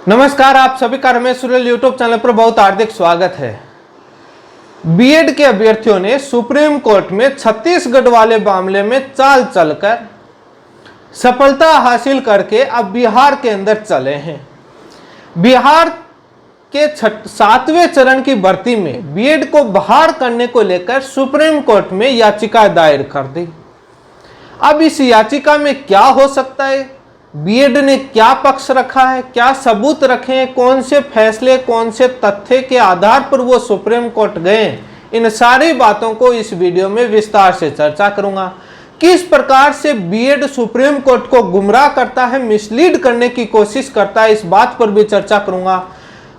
नमस्कार, आप सभी का रमेश सुरेल यूट्यूब चैनल पर बहुत हार्दिक स्वागत है। बीएड के अभ्यर्थियों ने सुप्रीम कोर्ट में छत्तीसगढ़ वाले मामले में चाल चलकर सफलता हासिल करके अब बिहार के अंदर चले हैं। बिहार के 7वें चरण की भर्ती में बीएड को बहाल करने को लेकर सुप्रीम कोर्ट में याचिका दायर कर दी। अब इस याचिका में क्या हो सकता है, बीएड ने क्या पक्ष रखा है, क्या सबूत रखे हैं, कौन से फैसले, कौन से तथ्य के आधार पर वो सुप्रीम कोर्ट गए, इन सारी बातों को इस वीडियो में विस्तार से चर्चा करूंगा। किस प्रकार से बीएड सुप्रीम कोर्ट को गुमराह करता है, मिसलीड करने की कोशिश करता है, इस बात पर भी चर्चा करूंगा।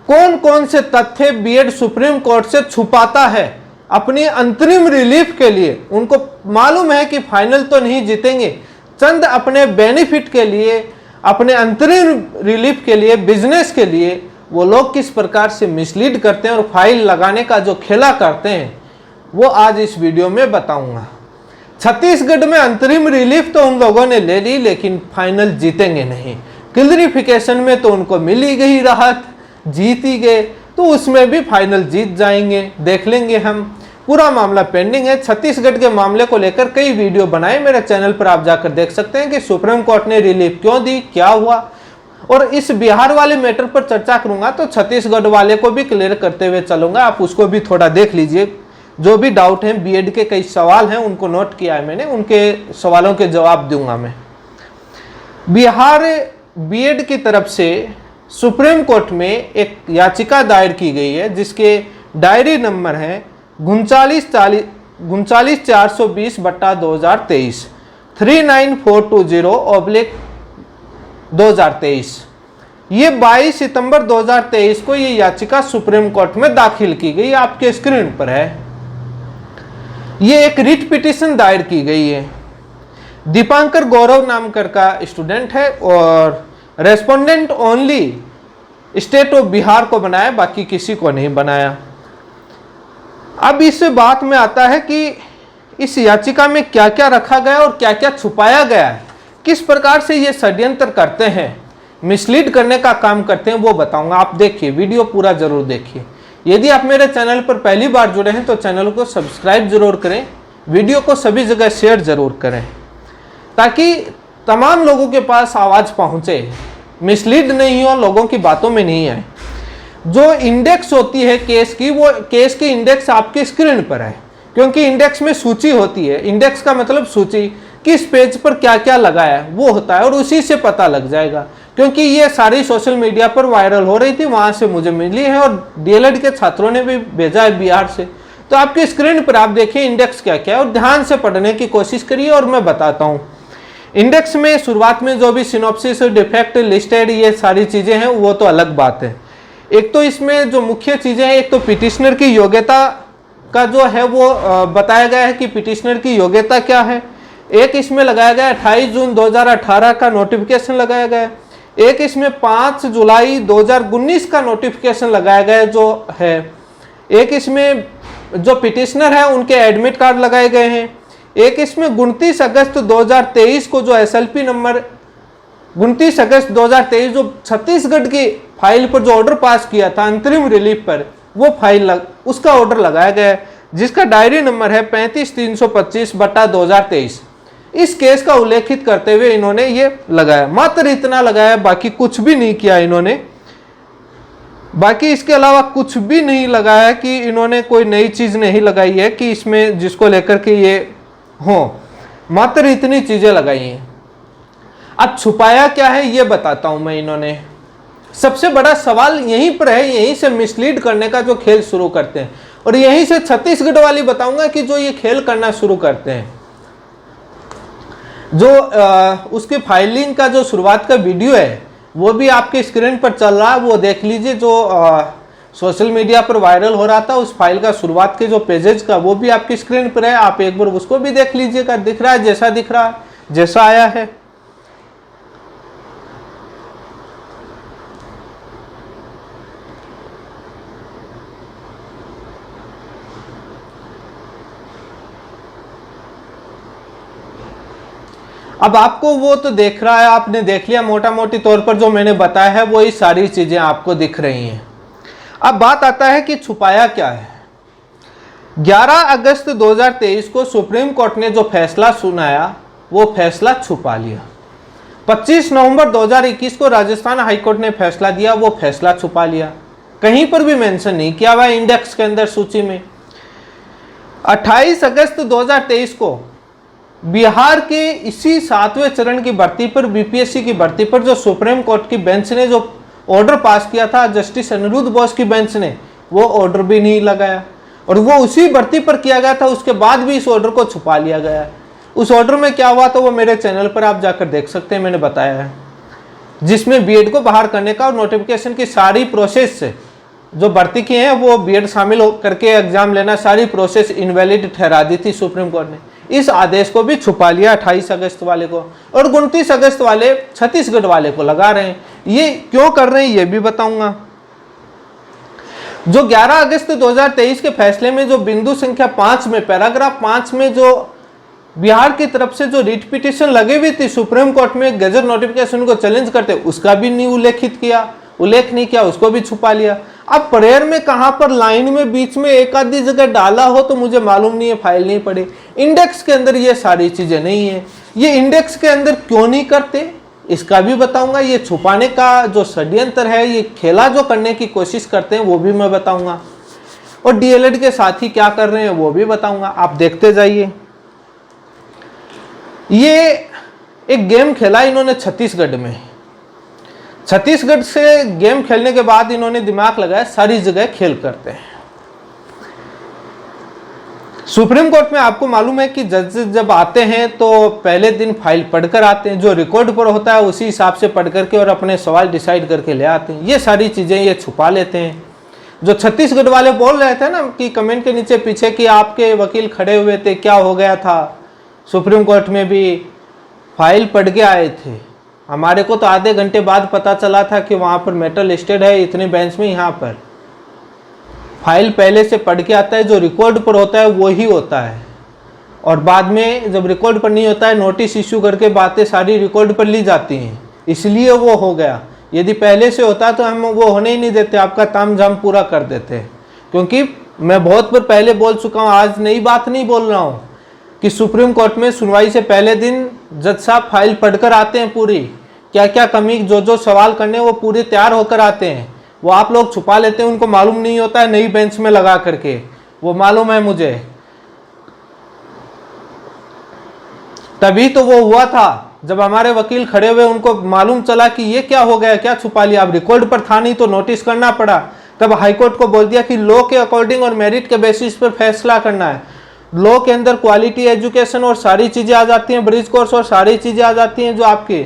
कौन कौन से तथ्य बीएड सुप्रीम कोर्ट से छुपाता है अपनी अंतरिम रिलीफ के लिए। उनको मालूम है कि फाइनल तो नहीं जीतेंगे, चंद अपने बेनिफिट के लिए, अपने अंतरिम रिलीफ के लिए, बिजनेस के लिए वो लोग किस प्रकार से मिसलीड करते हैं और फाइल लगाने का जो खेला करते हैं वो आज इस वीडियो में बताऊंगा। छत्तीसगढ़ में अंतरिम रिलीफ तो उन लोगों ने ले ली, लेकिन फाइनल जीतेंगे नहीं। क्लियरिफिकेशन में तो उनको मिली गई राहत, जीत ही गए, तो उसमें भी फाइनल जीत जाएंगे, देख लेंगे हम। पूरा मामला पेंडिंग है। छत्तीसगढ़ के मामले को लेकर कई वीडियो बनाए, मेरे चैनल पर आप जाकर देख सकते हैं कि सुप्रीम कोर्ट ने रिलीफ क्यों दी, क्या हुआ। और इस बिहार वाले मैटर पर चर्चा करूंगा तो छत्तीसगढ़ वाले को भी क्लियर करते हुए चलूंगा, आप उसको भी थोड़ा देख लीजिए। जो भी डाउट है, बीएड के कई सवाल हैं उनको नोट किया है मैंने, उनके सवालों के जवाब दूंगा मैं। बिहार बीएड की तरफ से सुप्रीम कोर्ट में एक याचिका दायर की गई है जिसके डायरी नंबर है 39,420/2023 39420/2023। ये 22 सितंबर 2023 को ये याचिका सुप्रीम कोर्ट में दाखिल की गई, आपके स्क्रीन पर है। ये एक रिट पिटीशन दायर की गई है। दीपांकर गौरव नाम कर का स्टूडेंट है और respondent only state of Bihar को बनाया, बाकी किसी को नहीं बनाया। अब इस बात में आता है कि इस याचिका में क्या क्या रखा गया और क्या क्या छुपाया गया है, किस प्रकार से ये षड्यंत्र करते हैं, मिसलीड करने का काम करते हैं, वो बताऊंगा। आप देखिए, वीडियो पूरा जरूर देखिए। यदि आप मेरे चैनल पर पहली बार जुड़े हैं तो चैनल को सब्सक्राइब जरूर करें, वीडियो को सभी जगह शेयर जरूर करें ताकि तमाम लोगों के पास आवाज़ पहुंचे, मिसलीड नहीं हो, लोगों की बातों में नहीं आए। जो इंडेक्स होती है केस की, वो केस की इंडेक्स आपके स्क्रीन पर है, क्योंकि इंडेक्स में सूची होती है। इंडेक्स का मतलब सूची, किस पेज पर क्या क्या लगाया है वो होता है, और उसी से पता लग जाएगा। क्योंकि ये सारी सोशल मीडिया पर वायरल हो रही थी, वहां से मुझे मिली है और डीएलएड के छात्रों ने भी भेजा है बिहार से। तो आपके स्क्रीन पर आप देखिए इंडेक्स क्या क्या है और ध्यान से पढ़ने की कोशिश करिए और मैं बताता हूँ। इंडेक्स में शुरुआत में जो भी सिनॉप्सिस, डिफेक्ट, लिस्टेड, ये सारी चीजें हैं वो तो अलग बात है। एक तो इसमें जो मुख्य चीजें हैं, एक तो पिटिशनर की योग्यता का जो है वो बताया गया है कि पिटिशनर की योग्यता क्या है। एक इसमें लगाया गया 28 जून 2018 का नोटिफिकेशन लगाया गया। एक इसमें 5 जुलाई 2019 का नोटिफिकेशन लगाया गया जो है। एक इसमें जो पिटिशनर है उनके एडमिट कार्ड लगाए गए हैं। एक इसमें 29 अगस्त 2023 को जो एसएलपी नंबर 29 अगस्त 2023 जो छत्तीसगढ़ की फाइल पर जो ऑर्डर पास किया था अंतरिम रिलीफ पर, वो फाइल उसका ऑर्डर लगाया गया है जिसका डायरी नंबर है 35,325/2023। इस केस का उल्लेखित करते हुए इन्होंने ये लगाया, मात्र इतना लगाया, बाकी कुछ भी नहीं किया इन्होंने। बाकी इसके अलावा कुछ भी नहीं लगाया कि इन्होंने कोई नई चीज नहीं लगाई है कि इसमें जिसको लेकर के ये हो, मात्र इतनी चीजें लगाई हैं। अब छुपाया क्या है ये बताता हूं मैं। इन्होंने सबसे बड़ा सवाल यहीं पर है, यहीं से मिसलीड करने का जो खेल शुरू करते हैं, और यहीं से छत्तीसगढ़ वाली बताऊंगा कि जो ये खेल करना शुरू करते हैं। जो उसकी फाइलिंग का जो शुरुआत का वीडियो है वो भी आपके स्क्रीन पर चल रहा है, वो देख लीजिए। जो सोशल मीडिया पर वायरल हो रहा था उस फाइल का शुरुआत के जो पेजेज का, वो भी आपकी स्क्रीन पर है, आप एक बार उसको भी देख लीजिएगा। दिख रहा है जैसा दिख रहा है, जैसा आया है। अब आपको वो तो देख रहा है, आपने देख लिया मोटा मोटी तौर पर जो मैंने बताया है, वो ही सारी चीजें आपको दिख रही हैं। अब बात आता है कि छुपाया क्या है। 11 अगस्त 2023 को सुप्रीम कोर्ट ने जो फैसला सुनाया वो फैसला छुपा लिया। 25 नवंबर 2021 को राजस्थान हाईकोर्ट ने फैसला दिया, वो फैसला छुपा लिया, कहीं पर भी मेंशन नहीं किया हुआ इंडेक्स के अंदर सूची में। 28 अगस्त 2023 को बिहार के इसी 7वें चरण की भर्ती पर, बीपीएससी की भर्ती पर जो सुप्रीम कोर्ट की बेंच ने जो ऑर्डर पास किया था, जस्टिस अनिरुद्ध बोस की बेंच ने, वो ऑर्डर भी नहीं लगाया और वो उसी भर्ती पर किया गया था। उसके बाद भी इस ऑर्डर को छुपा लिया गया। उस ऑर्डर में क्या हुआ तो वो मेरे चैनल पर आप जाकर देख सकते हैं, मैंने बताया है, जिसमें बीएड को बाहर करने का और नोटिफिकेशन की सारी प्रोसेस से जो भर्ती की है वो बीएड शामिल करके एग्जाम लेना, सारी प्रोसेस इनवैलिड ठहरा दी थी सुप्रीम कोर्ट ने। इस आदेश को भी छुपा लिया 28 अगस्त वाले को, और 29 अगस्त वाले छत्तीसगढ़ वाले को लगा रहे हैं। ये क्यों कर रहे हैं ये भी बताऊंगा। जो 11 अगस्त 2023 के फैसले में जो बिंदु संख्या 5 में, पैराग्राफ 5 में जो बिहार की तरफ से जो रिट पिटीशन लगी हुई थी सुप्रीम कोर्ट में गजट नोटिफिकेशन को चैलेंज करते, उसका भी नहीं उल्लेख नहीं किया, उसको भी छुपा लिया। अब प्रेयर में कहां पर लाइन में बीच में एक आधी जगह डाला हो तो मुझे मालूम नहीं है, फाइल नहीं पड़ी। इंडेक्स के अंदर ये सारी चीजें नहीं है। ये इंडेक्स के अंदर क्यों नहीं करते इसका भी बताऊंगा। ये छुपाने का जो षड्यंत्र है, ये खेला जो करने की कोशिश करते हैं वो भी मैं बताऊंगा, और डीएलएड के साथी क्या कर रहे हैं वो भी बताऊंगा। आप देखते जाइए। ये एक गेम खेला इन्होंने छत्तीसगढ़ में। छत्तीसगढ़ से गेम खेलने के बाद इन्होंने दिमाग लगाया सारी जगह खेल करते हैं। सुप्रीम कोर्ट में आपको मालूम है कि जजेस जब आते हैं तो पहले दिन फाइल पढ़कर आते हैं, जो रिकॉर्ड पर होता है उसी हिसाब से पढ़ करके और अपने सवाल डिसाइड करके ले आते हैं। ये सारी चीजें ये छुपा लेते हैं। जो छत्तीसगढ़ वाले बोल रहे थे ना कि कमेंट के नीचे पीछे कि आपके वकील खड़े हुए थे, क्या हो गया था, सुप्रीम कोर्ट में भी फाइल पढ़ के आए थे, हमारे को तो आधे घंटे बाद पता चला था कि वहाँ पर मैटर लिस्टेड है इतने बेंच में। यहाँ पर फाइल पहले से पढ़ के आता है, जो रिकॉर्ड पर होता है वो ही होता है, और बाद में जब रिकॉर्ड पर नहीं होता है नोटिस इश्यू करके बातें सारी रिकॉर्ड पर ली जाती हैं, इसलिए वो हो गया। यदि पहले से होता तो हम वो होने ही नहीं देते, आपका ताम झाम पूरा कर देते। क्योंकि मैं बहुत बार पहले बोल चुका हूँ, आज नई बात नहीं बोल रहा हूँ, कि सुप्रीम कोर्ट में सुनवाई से पहले दिन जज साहब फाइल पढ़कर आते हैं, पूरी क्या क्या कमी, जो सवाल करने वो पूरे तैयार होकर आते हैं। वो आप लोग छुपा लेते हैं, उनको मालूम नहीं होता है, नई बेंच में लगा करके, वो मालूम है मुझे। तभी तो वो हुआ था जब हमारे वकील खड़े हुए, उनको मालूम चला कि ये क्या हो गया, क्या छुपा लिया। अब रिकॉर्ड पर था नहीं तो नोटिस करना पड़ा, तब हाईकोर्ट को बोल दिया कि लॉ के अकॉर्डिंग और मेरिट के बेसिस पर फैसला करना है। लॉ के अंदर क्वालिटी एजुकेशन और सारी चीजें आ जाती हैं, ब्रिज कोर्स और सारी चीजें आ जाती हैं जो आपके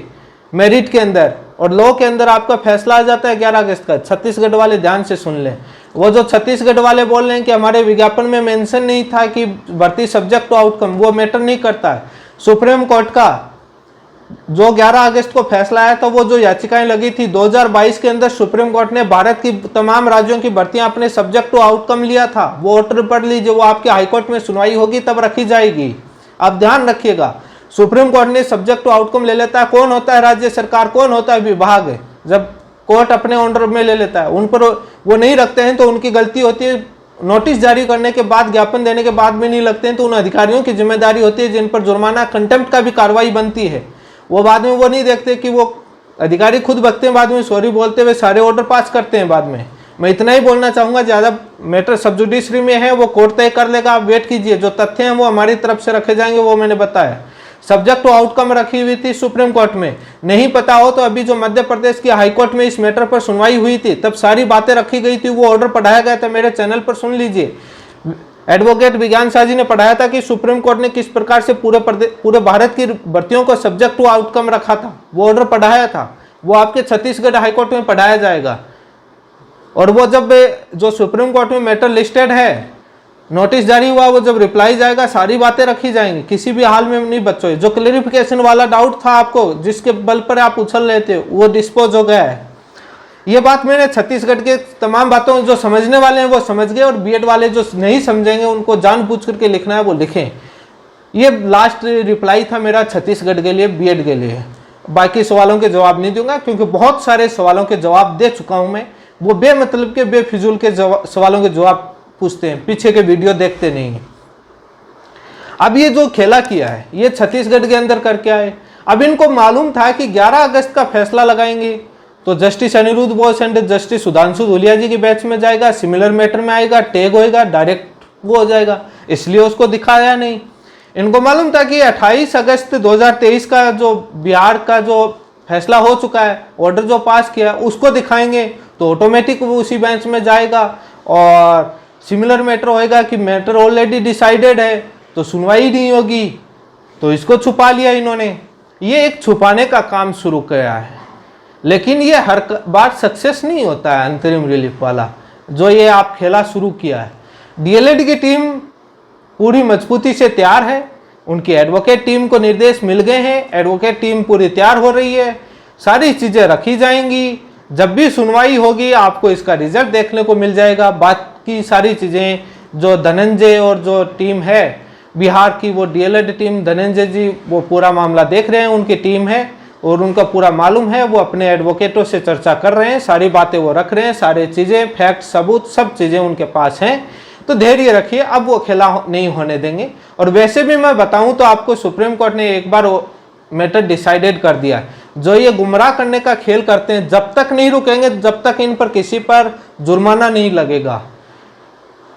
मेरिट के अंदर, और लॉ के अंदर आपका फैसला आ जाता है 11 अगस्त का। छत्तीसगढ़ वाले ध्यान से सुन लें, वो जो छत्तीसगढ़ वाले बोल रहे हैं कि हमारे विज्ञापन में मेंशन नहीं था कि भर्ती सब्जेक्ट टू आउटकम, वो मैटर नहीं करता है। सुप्रीम कोर्ट का जो 11 अगस्त को फैसला आया था, वो जो याचिकाएं लगी थी 2022 के अंदर, सुप्रीम कोर्ट ने भारत की तमाम राज्यों की भर्तियां अपने सब्जेक्ट टू आउटकम लिया था। वो ऑर्डर पढ़ लीजिए, वो आपके हाईकोर्ट में सुनवाई होगी तब रखी जाएगी, आप ध्यान रखिएगा। सुप्रीम कोर्ट ने सब्जेक्ट टू आउटकम ले लेता है। कौन होता है राज्य सरकार, कौन होता है विभाग, जब कोर्ट अपने ऑर्डर में ले लेता है, उन पर वो नहीं रखते हैं तो उनकी गलती होती है। नोटिस जारी करने के बाद, ज्ञापन देने के बाद भी नहीं लगते हैं तो उन अधिकारियों की जिम्मेदारी होती है जिन पर जुर्माना, कंटेम्प्ट का भी कार्रवाई बनती है। वो बाद में वो नहीं देखते कि वो अधिकारी खुद बकते हैं, बाद में सॉरी बोलते हुए सारे ऑर्डर पास करते हैं बाद में। मैं इतना ही बोलना चाहूंगा, ज्यादा मैटर सब जुडिशरी में है, वो कोर्ट तय कर लेगा, आप वेट कीजिए। जो तथ्य हैं वो हमारी तरफ से रखे जाएंगे, वो मैंने बताया। सब्जेक्ट टू आउटकम रखी हुई थी सुप्रीम कोर्ट में, नहीं पता हो तो अभी जो मध्य प्रदेश की हाईकोर्ट में इस मैटर पर सुनवाई हुई थी तब सारी बातें रखी गई थी, वो ऑर्डर पढ़ाया गया था, मेरे चैनल पर सुन लीजिए। एडवोकेट विज्ञान शाह जी ने पढ़ाया था कि सुप्रीम कोर्ट ने किस प्रकार से पूरे भारत की भर्तियों को सब्जेक्ट टू आउटकम रखा था, वो ऑर्डर पढ़ाया था। वो आपके छत्तीसगढ़ हाईकोर्ट में पढ़ाया जाएगा। और वो जब जो सुप्रीम कोर्ट में मैटर लिस्टेड है, नोटिस जारी हुआ, वो जब रिप्लाई जाएगा सारी बातें रखी जाएंगी, किसी भी हाल में नहीं बच्चों। जो क्लेरिफिकेशन वाला डाउट था आपको, जिसके बल पर आप उछल रहे थे, वो डिस्पोज हो गया है। ये बात मैंने छत्तीसगढ़ के तमाम बातों, जो समझने वाले हैं वो समझ गए, और बीएड वाले जो नहीं समझेंगे उनको जानबूझ करके लिखना है वो लिखें। ये लास्ट रिप्लाई था मेरा छत्तीसगढ़ के लिए, बीएड के लिए। बाकी सवालों के जवाब नहीं दूंगा क्योंकि बहुत सारे सवालों के जवाब दे चुका हूं मैं। वो बेमतलब के बेफिजूल के सवालों के जवाब पूछते हैं, पीछे के वीडियो देखते नहीं हैं। अब ये जो खेला किया है ये छत्तीसगढ़ के अंदर करके आए। अब इनको मालूम था कि 11 अगस्त का फैसला लगाएंगे तो justice Aniruddha Bose and justice Sudhanshu Dhulia ji की बैच में जाएगा, सिमिलर मैटर में आएगा, टैग होएगा, डायरेक्ट वो हो जाएगा, इसलिए उसको दिखाया नहीं। इनको मालूम था कि 28 अगस्त 2023 का जो बिहार का जो फैसला हो चुका है, ऑर्डर जो पास किया उसको दिखाएंगे तो ऑटोमेटिक वो उसी बेंच में जाएगा। और सिमिलर मैटर होएगा कि मैटर ऑलरेडी डिसाइडेड है तो सुनवाई नहीं होगी, तो इसको छुपा लिया इन्होंने। ये एक छुपाने का काम शुरू किया है, लेकिन ये हर बार सक्सेस नहीं होता है। अंतरिम रिलीफ वाला जो ये आप खेला शुरू किया है, डीएलएड की टीम पूरी मजबूती से तैयार है, उनकी एडवोकेट टीम को निर्देश मिल गए हैं, एडवोकेट टीम पूरी तैयार हो रही है, सारी चीज़ें रखी जाएंगी। जब भी सुनवाई होगी आपको इसका रिजल्ट देखने को मिल जाएगा। बाकी सारी चीज़ें जो धनंजय और जो टीम है बिहार की, वो डीएलएड टीम, धनंजय जी वो पूरा मामला देख रहे हैं, उनकी टीम है और उनका पूरा मालूम है, वो अपने एडवोकेटों से चर्चा कर रहे हैं, सारी बातें वो रख रहे हैं, सारी चीज़ें फैक्ट सबूत सब चीज़ें उनके पास हैं। तो धैर्य रखिए, अब वो खेला नहीं होने देंगे। और वैसे भी मैं बताऊं तो आपको सुप्रीम कोर्ट ने एक बार मैटर डिसाइडेड कर दिया है। जो ये गुमराह करने का खेल करते हैं जब तक नहीं रुकेंगे, जब तक इन पर किसी पर जुर्माना नहीं लगेगा,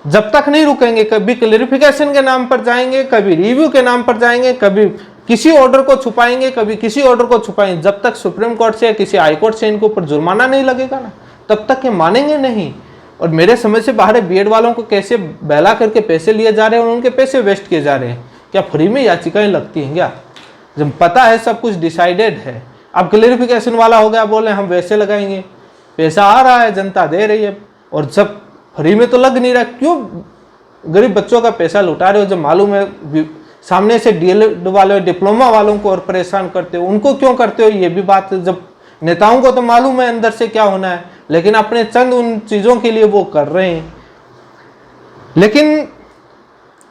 जब तक नहीं रुकेंगे, कभी क्लेरिफिकेशन के नाम पर जाएंगे, कभी रिव्यू के नाम पर जाएंगे, कभी किसी ऑर्डर को छुपाएंगे, कभी किसी ऑर्डर को छुपाएंगे, जब तक सुप्रीम कोर्ट से या किसी हाई कोर्ट से इनके ऊपर जुर्माना नहीं लगेगा ना, तब तक ये मानेंगे नहीं। और मेरे समझ से बाहर बीएड वालों को कैसे बहला करके पैसे लिए जा रहे हैं और उनके पैसे वेस्ट किए जा रहे हैं। क्या फ्री में याचिकाएं लगती हैं क्या, जब पता है सब कुछ डिसाइडेड है? अब क्लेरिफिकेशन वाला हो गया, बोले हम वैसे लगाएंगे, पैसा आ रहा है, जनता दे रही है, और जब फ्री में तो लग नहीं रहा, क्यों गरीब बच्चों का पैसा लुटा रहे हो? जब मालूम है सामने से डीएलएड वाले डिप्लोमा वालों को और परेशान करते हो, उनको क्यों करते हो? ये भी बात, जब नेताओं को तो मालूम है अंदर से क्या होना है, लेकिन अपने चंद उन चीज़ों के लिए वो कर रहे हैं। लेकिन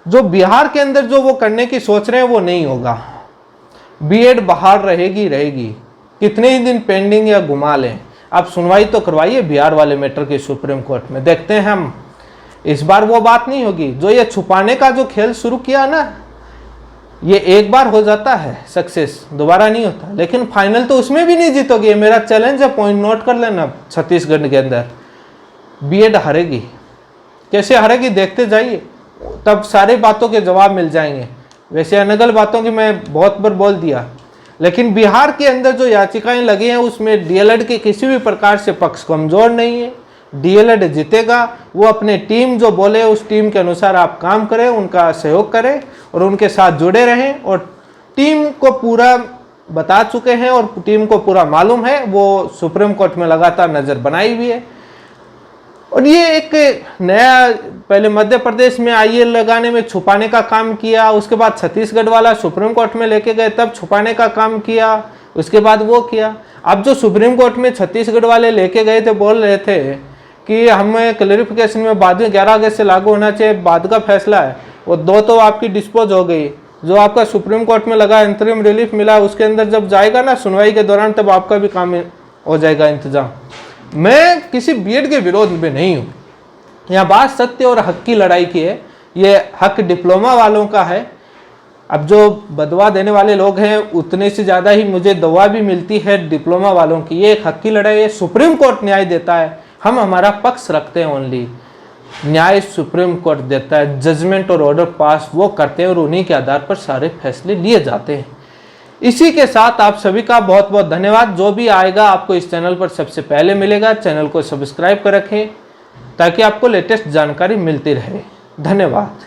जो बिहार के अंदर जो वो करने की सोच रहे हैं वो नहीं होगा। बीएड बाहर रहेगी रहेगी, कितने ही दिन पेंडिंग या घुमा लें। आप सुनवाई तो करवाइए बिहार वाले मैटर की सुप्रीम कोर्ट में, देखते हैं हम। इस बार वो बात नहीं होगी। जो ये छुपाने का जो खेल शुरू किया ना, ये एक बार हो जाता है सक्सेस, दोबारा नहीं होता। लेकिन फाइनल तो उसमें भी नहीं जीतोगे, मेरा चैलेंज है, पॉइंट नोट कर लेना। छत्तीसगढ़ के अंदर बीएड हारेगी, कैसे हारेगी देखते जाइए, तब सारी बातों के जवाब मिल जाएंगे। वैसे अनगल बातों की मैं बहुत बार बोल दिया, लेकिन बिहार के अंदर जो याचिकाएं लगी हैं उसमें डीएलएड के किसी भी प्रकार से पक्ष कमजोर नहीं है। डीएलएड जीतेगा, वो अपने टीम जो बोले उस टीम के अनुसार आप काम करें, उनका सहयोग करें और उनके साथ जुड़े रहें। और टीम को पूरा बता चुके हैं और टीम को पूरा मालूम है, वो सुप्रीम कोर्ट में लगातार नज़र बनाई हुई है। और ये एक नया, पहले मध्य प्रदेश में आईए लगाने में छुपाने का काम किया, उसके बाद छत्तीसगढ़ वाला सुप्रीम कोर्ट में लेके गए, तब छुपाने का काम किया, उसके बाद वो किया। अब जो सुप्रीम कोर्ट में छत्तीसगढ़ वाले लेके गए थे, बोल रहे थे कि हमें क्लेरिफिकेशन में बाद में 11 अगस्त से लागू होना चाहिए, बाद का फैसला है। वो दो तो आपकी डिस्पोज हो गई, जो आपका सुप्रीम कोर्ट में लगा इंतरिम रिलीफ मिला, उसके अंदर जब जाएगा ना सुनवाई के दौरान, तब आपका भी काम हो जाएगा इंतजाम। मैं किसी बीएड के विरोध में नहीं हूँ, यहाँ बात सत्य और हक की लड़ाई की है। ये हक डिप्लोमा वालों का है। अब जो बदवा देने वाले लोग हैं उतने से ज़्यादा ही मुझे दवा भी मिलती है डिप्लोमा वालों की। ये एक हक की लड़ाई है, सुप्रीम कोर्ट न्याय देता है, हम हमारा पक्ष रखते हैं। ओनली न्याय सुप्रीम कोर्ट देता है, जजमेंट और ऑर्डर पास वो करते हैं और उन्हीं के आधार पर सारे फैसले लिए जाते हैं। इसी के साथ आप सभी का बहुत बहुत धन्यवाद। जो भी आएगा आपको इस चैनल पर सबसे पहले मिलेगा। चैनल को सब्सक्राइब कर रखें ताकि आपको लेटेस्ट जानकारी मिलती रहे। धन्यवाद।